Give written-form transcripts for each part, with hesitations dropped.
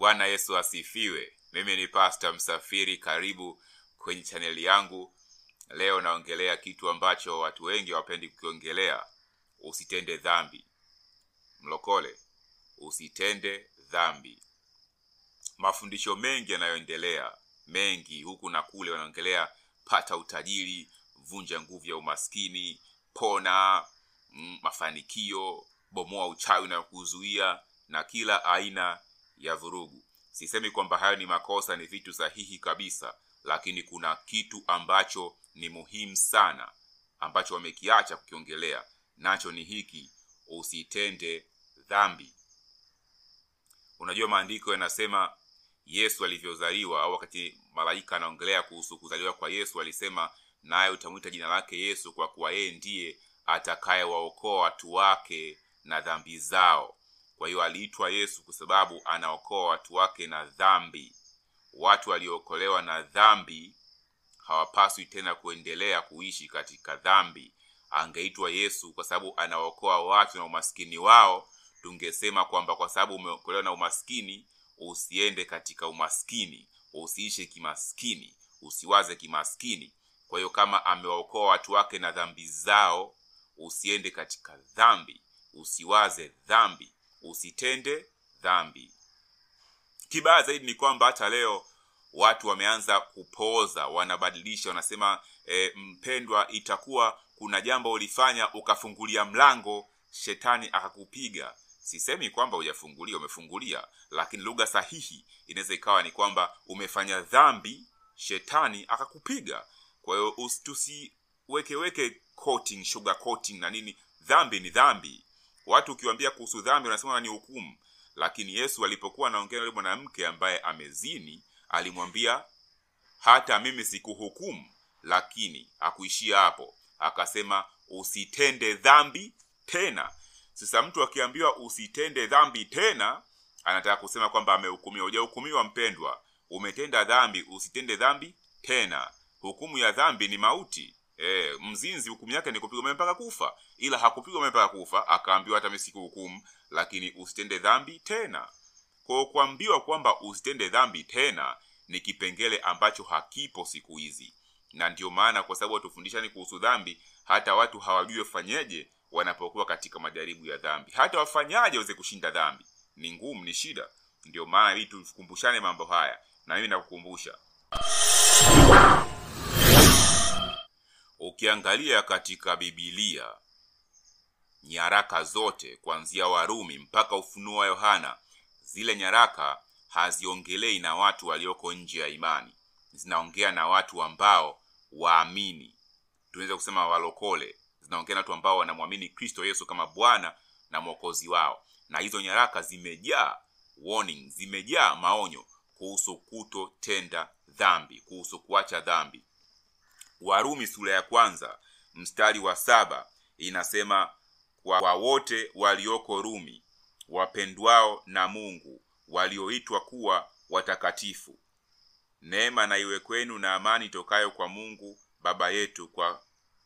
Bwana Yesu asifiwe. Mimi ni Pastor Msafiri, karibu kwenye chaneli yangu. Leo naongelea kitu ambacho watu wengi hawapendi kukiongelea. Usitende dhambi. Mlokole, usitende dhambi. Mafundisho mengi yanayoendelea, mengi huku na kule, wanaongelea pata utajiri, vunja nguvu ya umaskini, pona, mafanikio, bomoa uchawi na kuzuia, na kila aina ya vurugu. Sisemi kwamba hayo ni makosa, ni vitu sahihi kabisa, lakini kuna kitu ambacho ni muhimu sana ambacho wamekiacha kukiongelea, nacho ni hiki: usitende dhambi. Unajua maandiko yanasema Yesu alivyozaliwa, au wakati malaika anaongelea kuhusu kuzaliwa kwa Yesu, alisema naye utamuita jina lake Yesu, kwa kuwa yeye ndiye atakayewaokoa watu wake na dhambi zao. Kwa hiyo aliitwa Yesu kwa sababu anaokoa watu wake na dhambi. Watu waliokolewa na dhambi hawapaswi tena kuendelea kuishi katika dhambi. Angeitwa Yesu kwa sababu anaokoa watu na umaskini wao, tungesema kwamba kwa sababu umeokolewa na umaskini, usiende katika umaskini, usiishi kimaskini, usiwaze kimaskini. Kwa hiyo kama amewaokoa watu wake na dhambi zao, usiende katika dhambi, usiwaze dhambi, usitende dhambi. Kibaya zaidi ni kwamba hata leo watu wameanza kupoza, wanabadilisha, wanasema mpendwa, itakuwa kuna jambo ulifanya ukafungulia mlango shetani akakupiga. Sisemi kwamba hujafungulia, umefungulia, lakini lugha sahihi inaweza ikawa ni kwamba umefanya dhambi, shetani akakupiga. Kwa hiyo tusiweke coating, sugar coating na nini. Dhambi ni dhambi. Watu ukiwaambia kuhusu dhambi wanasema ni hukumu, lakini Yesu alipokuwa anaongea na yule mwanamke ambaye amezini, alimwambia hata mimi sikuhukumu, lakini hakuishia hapo, akasema usitende dhambi tena. Sasa mtu akiambiwa usitende dhambi tena, anataka kusema kwamba amehukumiwa. Hujahukumiwa mpendwa, umetenda dhambi, usitende dhambi tena. Hukumu ya dhambi ni mauti. Mzinzi hukumu yake ni kupigwa mpaka kufa, ila hakupigwa mpaka kufa, akaambiwa hata mimi sikuhukumu, lakini usitende dhambi tena. Kwa kuambiwa kwamba usitende dhambi tena ni kipengele ambacho hakipo siku hizi. Na ndio maana kwa sababu watufundishani kuhusu dhambi, hata watu hawajui wafanyeje wanapokuwa katika majaribu ya dhambi. Hata wafanyaje waweze kushinda dhambi ni ngumu, ni shida. Ndio maana ili tukumbushane mambo haya, na mimi nakukumbusha. Ukiangalia katika Biblia, nyaraka zote kuanzia Warumi mpaka Ufunuo wa Yohana, zile nyaraka haziongelei na watu walioko nje ya imani. Zinaongea na watu ambao waamini. Tunaweza kusema walokole. Zinaongea na watu ambao wanamwamini Kristo Yesu kama Bwana na Mwokozi wao. Na hizo nyaraka zimejaa warning, zimejaa maonyo kuhusu kutotenda dhambi, kuhusu kuacha dhambi. Warumi sura ya 1 mstari wa 7 inasema, kwa wote walioko Rumi, wapendwao na Mungu, walioitwa kuwa watakatifu, neema na iwe kwenu na amani tokayo kwa Mungu Baba yetu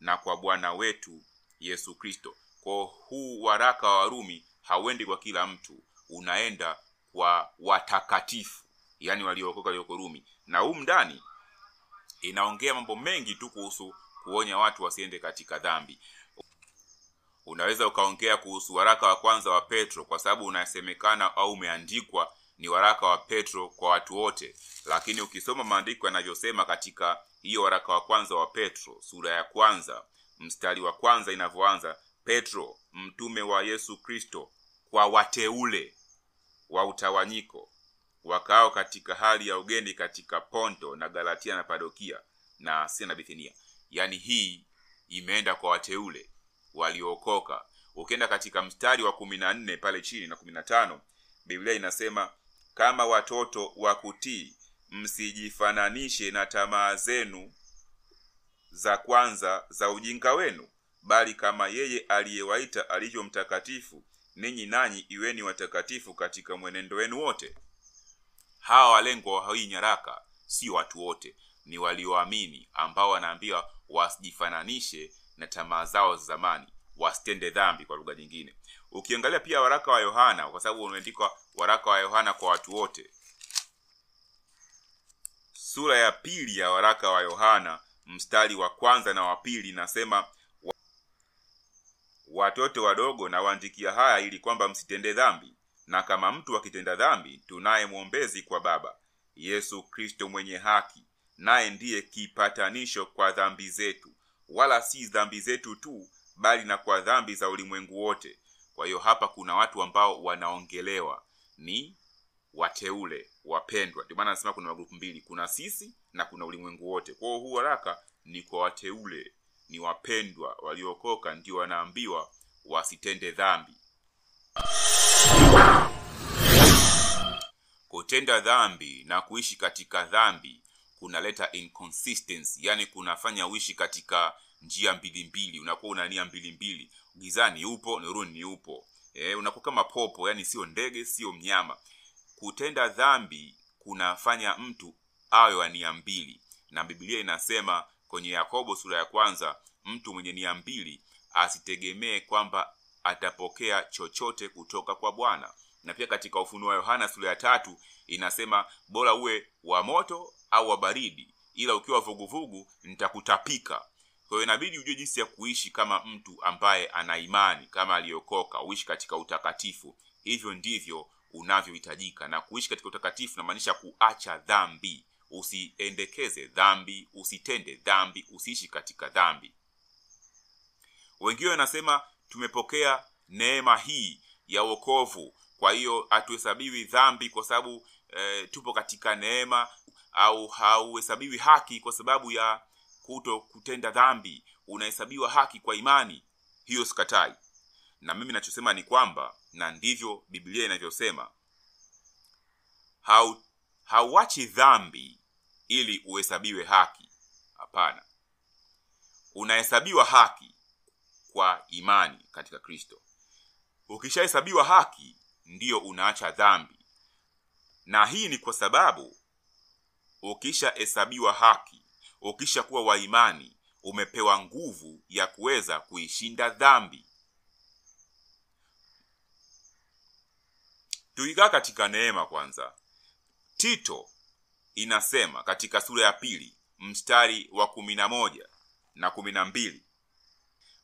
na kwa Bwana wetu Yesu Kristo. Kwa huu waraka wa Warumi hauendi kwa kila mtu, unaenda kwa watakatifu, yani waliookoka, walioko Rumi. Na humu ndani inaongea mambo mengi tu kuhusu kuonya watu wasiende katika dhambi. Unaweza ukaongea kuhusu waraka wa kwanza wa Petro, kwa sababu unasemekana au umeandikwa ni waraka wa Petro kwa watu wote. Lakini ukisoma maandiko yanavyosema katika hiyo waraka wa kwanza wa Petro sura ya 1 mstari wa 1 inavyoanza, Petro mtume wa Yesu Kristo, kwa wateule wa utawanyiko wakao katika hali ya ugeni katika Ponto na Galatia na Padokia na Asia na Bithinia. Yani hii imeenda kwa wateule waliookoka. Ukienda katika mstari wa 14 pale chini na 15, Biblia inasema, kama watoto wa kutii, msijifananishe na tamaa zenu za kwanza za ujinga wenu, bali kama yeye aliyewaita alivyo mtakatifu, ninyi nanyi iweni watakatifu katika mwenendo wenu wote. Hawa walengwa wa hii nyaraka si watu wote, ni walioamini ambao wanaambiwa wasijifananishe na tamaa zao za zamani, wasitende dhambi kwa lugha nyingine. Ukiangalia pia waraka wa Yohana, kwa sababu umeandikwa waraka wa Yohana kwa watu wote, Sura ya 2 ya waraka wa Yohana mstari wa 1 na wa 2 inasema, watoto wadogo na waandikia haya ili kwamba msitende dhambi, na kama mtu akitenda dhambi tunaye mwombezi kwa Baba, Yesu Kristo mwenye haki, naye ndiye kipatanisho kwa dhambi zetu, wala si dhambi zetu tu, bali na kwa dhambi za ulimwengu wote. Kwa hiyo hapa kuna watu ambao wanaongelewa, ni wateule, wapendwa. Ndio maana nasema kuna magrupu mbili, kuna sisi na kuna ulimwengu wote. Kwa hiyo huu waraka ni kwa wateule, ni wapendwa waliokoka, ndio wanaambiwa wasitende dhambi. Kutenda dhambi na kuishi katika dhambi kunaleta inconsistency, yani kunafanya uishi katika njia mbili, unakuwa una nia mbili. Gizani upo, nuruni upo. Unakuwa kama popo, yani sio ndege, sio mnyama. Kutenda dhambi kunafanya mtu awe wa nia mbili. Na Biblia inasema kwenye Yakobo sura ya 1, mtu mwenye nia mbili asitegemee kwamba atapokea chochote kutoka kwa Bwana. Na pia katika Ufunuo wa Yohana sura ya 3 inasema, bora uwe wa moto au wa baridi, ila ukiwa vuguvugu nitakutapika. Kwa hiyo inabidi ujue jinsi ya kuishi kama mtu ambaye ana imani, kama aliokoka, uishi katika utakatifu. Hivyo ndivyo unavyohitajika. Na kuishi katika utakatifu inamaanisha kuacha dhambi. Usiendekeze dhambi, usitende dhambi, usiishi katika dhambi. Wengine wanasema tumepokea neema hii ya wokovu, kwa hiyo hatuhesabiwi dhambi kwa sababu tupo katika neema, au hauhesabiwi haki kwa sababu ya kutenda dhambi. Unahesabiwa haki kwa imani. Hiyo sikatai. Na mimi ninachosema ni kwamba, na ndivyo Biblia inavyosema, hauachi dhambi ili uhesabiwe haki. Hapana. Unahesabiwa haki kwa imani katika Kristo. Ukishahesabiwa haki ndiyo unaacha dhambi. Na hii ni kwa sababu ukishahesabiwa haki, ukishakuwa wa imani, umepewa nguvu ya kuweza kuishinda dhambi. Tuikaa katika neema kwanza. Tito inasema katika sura ya 2 mstari wa 11 na 12,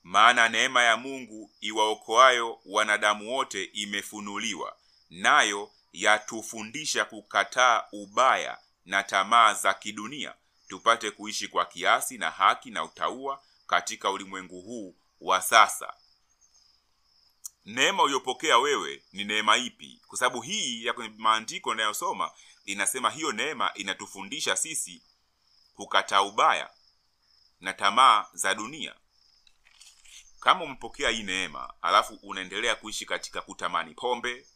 maana neema ya Mungu iwaokoayo wanadamu wote imefunuliwa, nayo yatufundisha kukataa ubaya na tamaa za kidunia, tupate kuishi kwa kiasi na haki na utauwa katika ulimwengu huu wa sasa. Neema uliyopokea wewe ni neema ipi? Kwa sababu hii ya kwenye maandiko ninayosoma inasema hiyo neema inatufundisha sisi kukataa ubaya na tamaa za dunia. Kama umepokea hii neema, alafu unaendelea kuishi katika kutamani pombe,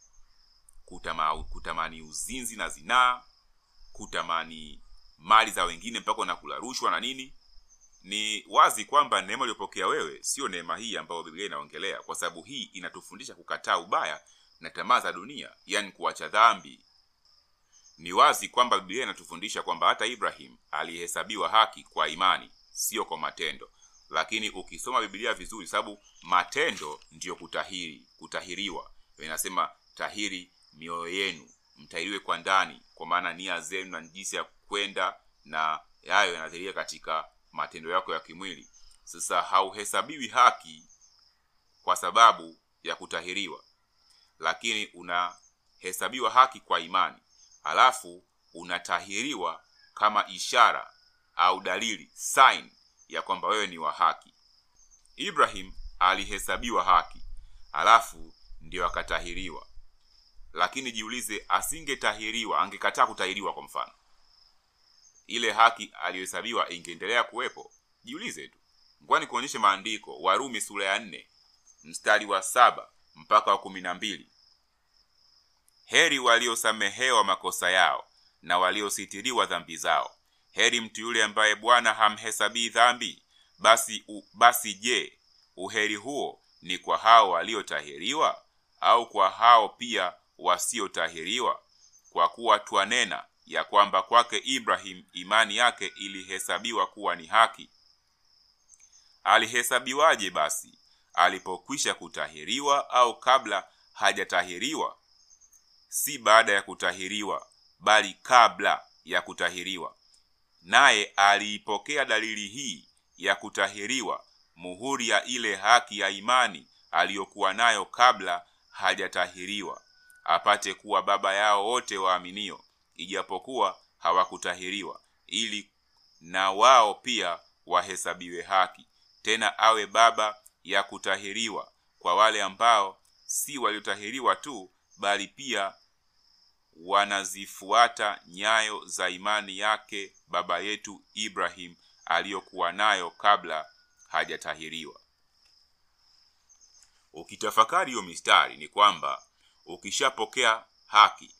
kutamani uzinzi na zinaa, kutamani mali za wengine mpaka unakula rushwa na nini, ni wazi kwamba neema uliyopokea wewe sio neema hii ambayo Biblia inaongelea, kwa sababu hii inatufundisha kukataa ubaya na tamaa za dunia, yani kuacha dhambi. Ni wazi kwamba Biblia inatufundisha kwamba hata Ibrahim alihesabiwa haki kwa imani, sio kwa matendo. Lakini ukisoma Biblia vizuri, sababu matendo ndiyo kutahiriwa. Inasema tahiri mioyo yenu, mtahiriwe kwa ndani, kwa maana nia zenu na jinsi ya kwenda na hayo yanadhihirika katika matendo yako ya kimwili. Sasa hauhesabiwi haki kwa sababu ya kutahiriwa, lakini unahesabiwa haki kwa imani. Alafu unatahiriwa kama ishara au dalili, sign ya kwamba wewe ni wa haki. Ibrahim alihesabiwa haki, alafu ndio akatahiriwa. Lakini jiulize, asingetahiriwa, angekataa kutahiriwa kwa mfano, ile haki aliyohesabiwa ingeendelea kuwepo? Jiulize tu. Ngoja kuonyeshe maandiko. Warumi sura ya 4 mstari wa 7 mpaka wa 12. Heri waliosamehewa makosa yao na waliositiriwa dhambi zao. Heri mtu yule ambaye Bwana hamhesabii dhambi. Basi je, uheri huo ni kwa hao waliotahiriwa au kwa hao pia wasiotahiriwa? Kwa kuwa twanena ya kwamba kwake Ibrahim imani yake ilihesabiwa kuwa ni haki. Alihesabiwaje basi? Alipokwisha kutahiriwa au kabla hajatahiriwa? Si baada ya kutahiriwa, bali kabla ya kutahiriwa. naye aliipokea dalili hii ya kutahiriwa, muhuri ya ile haki ya imani aliyokuwa nayo kabla hajatahiriwa, apate kuwa baba yao wote waaminio, ijapokuwa hawakutahiriwa, ili na wao pia wahesabiwe haki. Tena awe baba ya kutahiriwa kwa wale ambao si waliotahiriwa tu, bali pia wanazifuata nyayo za imani yake baba yetu Ibrahim aliyokuwa nayo kabla hajatahiriwa. Ukitafakari hiyo mistari ni kwamba ukishapokea haki,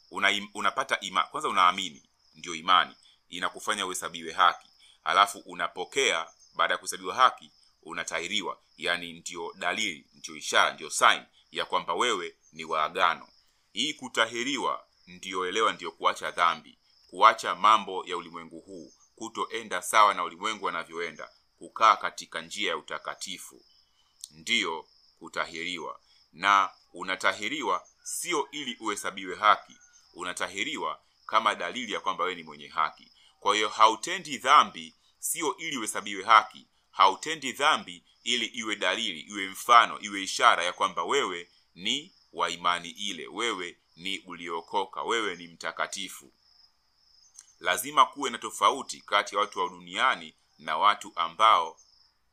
unapata imani. Kwanza unaamini, ndio imani inakufanya uhesabiwe haki. Alafu unapokea, baada ya kuhesabiwa haki unatahiriwa, yani ndio dalili, ndio ishara, ndio sign ya kwamba wewe ni wa agano. Hii kutahiriwa ndio elewa, ndio kuacha dhambi, kuacha mambo ya ulimwengu huu, kutoenda sawa na ulimwengu wanavyoenda, kukaa katika njia ya utakatifu, ndio kutahiriwa. Na unatahiriwa sio ili uhesabiwe haki, unatahiriwa kama dalili ya kwamba wewe ni mwenye haki. Kwa hiyo hautendi dhambi sio ili uhesabiwe haki, hautendi dhambi ili iwe dalili, iwe mfano, iwe ishara ya kwamba wewe ni wa imani ile, wewe ni uliokoka, wewe ni mtakatifu. Lazima kuwe na tofauti kati ya watu wa duniani na watu ambao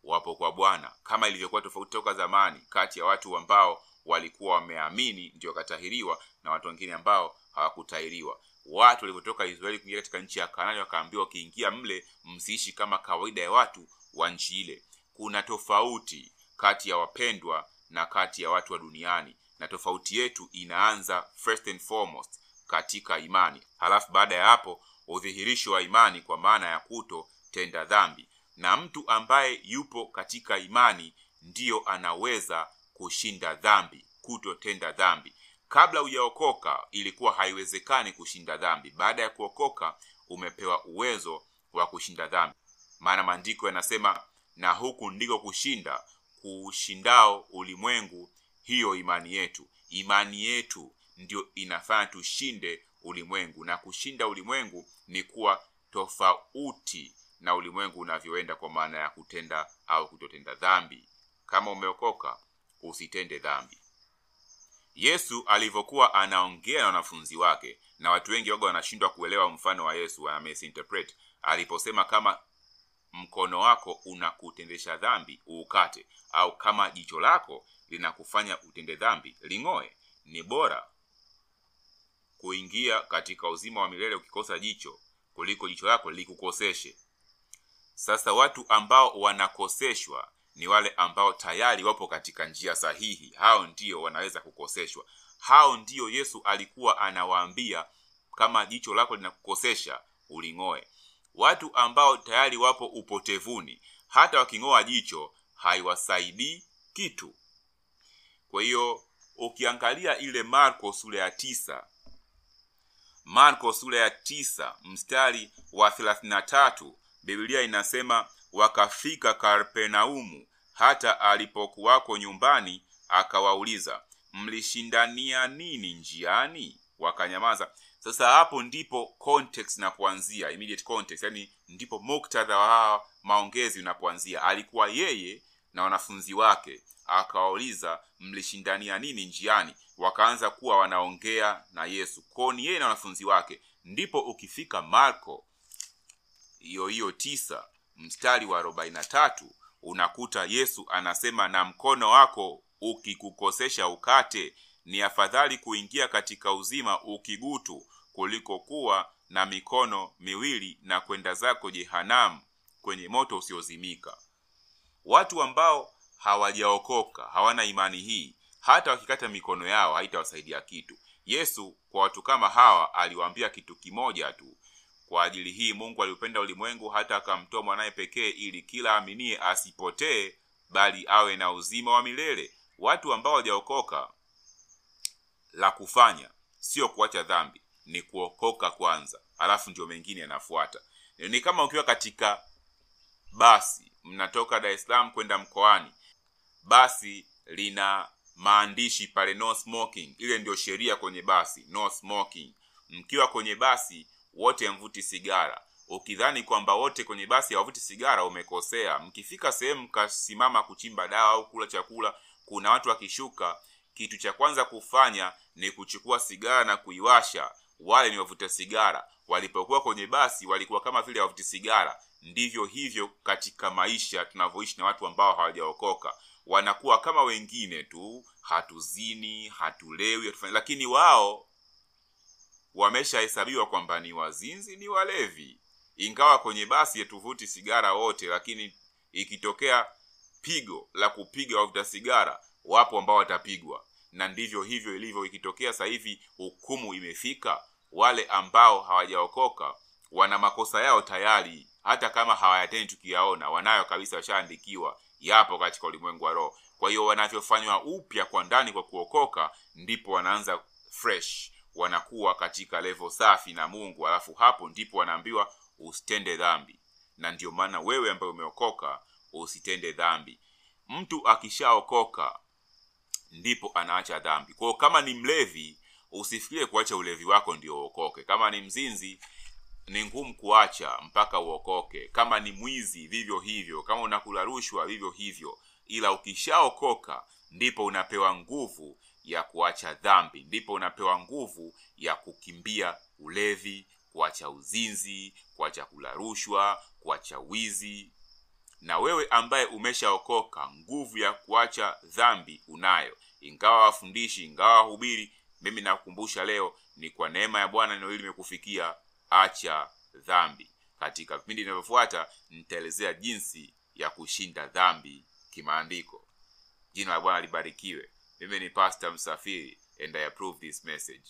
wapo kwa Bwana, kama ilivyokuwa tofauti toka zamani kati ya watu ambao walikuwa wameamini ndio katahiriwa na watu wengine ambao hawakutahiriwa. Watu walipotoka Israeli kuingia katika nchi ya Kanaani wakaambiwa, kiingia mle msiishi kama kawaida ya watu wa nchi ile. Kuna tofauti kati ya wapendwa na kati ya watu wa duniani, na tofauti yetu inaanza first and foremost katika imani. Halafu baada ya hapo udhihirisho wa imani kwa maana ya kutotenda dhambi. Na mtu ambaye yupo katika imani ndiyo anaweza kushinda dhambi, kutotenda dhambi. Kabla hujaokoka ilikuwa haiwezekani kushinda dhambi. Baada ya kuokoka umepewa uwezo wa kushinda dhambi. Maana maandiko yanasema, na huku ndiko kushinda kushindao ulimwengu, hiyo imani yetu. Imani yetu ndio inafanya tushinde ulimwengu, na kushinda ulimwengu ni kuwa tofauti na ulimwengu unavyoenda, kwa maana ya kutenda au kutotenda dhambi. Kama umeokoka, usitende dhambi. Yesu alivyokuwa anaongea na wanafunzi wake, na watu wengi waga wanashindwa kuelewa mfano wa Yesu, wana misinterpret, aliposema kama mkono wako unakutendesha dhambi uukate, au kama jicho lako linakufanya utende dhambi ling'oe. Ni bora kuingia katika uzima wa milele ukikosa jicho kuliko jicho lako likukoseshe. Sasa watu ambao wanakoseshwa ni wale ambao tayari wapo katika njia sahihi. Hao ndio wanaweza kukoseshwa. Hao ndio Yesu alikuwa anawaambia, kama jicho lako linakukosesha uling'oe. Watu ambao tayari wapo upotevuni, hata waking'oa jicho haiwasaidii kitu. Kwa hiyo ukiangalia ile Marko sura ya 9, Marko sura ya 9 mstari wa 33, Biblia inasema, wakafika Kapenaumu, hata alipokuwako nyumbani akawauliza, mlishindania nini njiani? Wakanyamaza. Sasa hapo ndipo context inapoanzia, immediate context, yani ndipo muktadha wa maongezi unapoanzia. Alikuwa yeye na wanafunzi wake, akawauliza mlishindania nini njiani? Wakaanza kuwa wanaongea na Yesu. Kwa ni yeye na wanafunzi wake. Ndipo ukifika Marko hiyo 9 mstari wa 43 unakuta Yesu anasema, na mkono wako ukikukosesha ukate. Ni afadhali kuingia katika uzima ukigutu kuliko kuwa na mikono miwili na kwenda zako jehanamu, kwenye moto usiozimika. Watu ambao hawajaokoka, hawana imani hii, hata wakikata mikono yao haitawasaidia kitu. Yesu kwa watu kama hawa aliwaambia kitu kimoja tu. Kwa ajili hii Mungu aliupenda ulimwengu hata akamtoa mwanae pekee, ili kila aminie asipotee, bali awe na uzima wa milele. Watu ambao hawajaokoka, la kufanya sio kuacha dhambi, ni kuokoka kwanza, alafu ndio mengine yanafuata. Ni kama ukiwa katika basi, mnatoka Dar es Salaam kwenda mkoani, basi lina maandishi pale no smoking. Ile ndio sheria kwenye basi, no smoking. Mkiwa kwenye basi wote mvuti sigara. Ukidhani kwamba wote kwenye basi hawavuti sigara, umekosea. Mkifika sehemu kasimama kuchimba dawa au kula chakula, kuna watu wakishuka, kitu cha kwanza kufanya ni kuchukua sigara na kuiwasha. Wale ni wavuta sigara. Walipokuwa kwenye basi walikuwa kama vile wavuti sigara. Ndivyo hivyo katika maisha tunavyoishi na watu ambao hawajaokoka. Wanakuwa kama wengine tu, hatuzini, hatulewi, lakini wao wameshahesabiwa kwamba ni wazinzi, ni walevi. Ingawa kwenye basi hatuvuti sigara wote, lakini ikitokea pigo la kupiga wavuta sigara, wapo ambao watapigwa. Na ndivyo hivyo ilivyo. Ikitokea sasa hivi hukumu imefika, wale ambao hawajaokoka wana makosa yao tayari, hata kama hawayatendi tukiyaona, wanayo kabisa, washaandikiwa, yapo katika ulimwengu wa roho. Kwa hiyo wanavyofanywa upya kwa ndani kwa kuokoka, ndipo wanaanza fresh, wanakuwa katika level safi na Mungu. Alafu hapo ndipo wanaambiwa usitende dhambi. Na ndio maana wewe ambaye umeokoka usitende dhambi. Mtu akishaokoka ndipo anaacha dhambi. Kwa hiyo kama ni mlevi, usifikirie kuacha ulevi wako ndio uokoke. Kama ni mzinzi, ni ngumu kuacha mpaka uokoke. Kama ni mwizi, vivyo hivyo. Kama unakula rushwa, vivyo hivyo. Ila ukishaokoka ndipo unapewa nguvu ya kuacha dhambi. Ndipo unapewa nguvu ya kukimbia ulevi, kuacha uzinzi, kuacha kula rushwa, kuacha wizi. Na wewe ambaye umeshaokoka, nguvu ya kuacha dhambi unayo. Ingawa wafundishi, ingawa hubiri, mimi nakukumbusha leo, ni kwa neema ya Bwana neno hili limekufikia. Acha dhambi. Katika vipindi vinavyofuata nitaelezea jinsi ya kushinda dhambi kimaandiko. Jina la Bwana libarikiwe. Mimi ni Pastor Msafiri and I approve this message.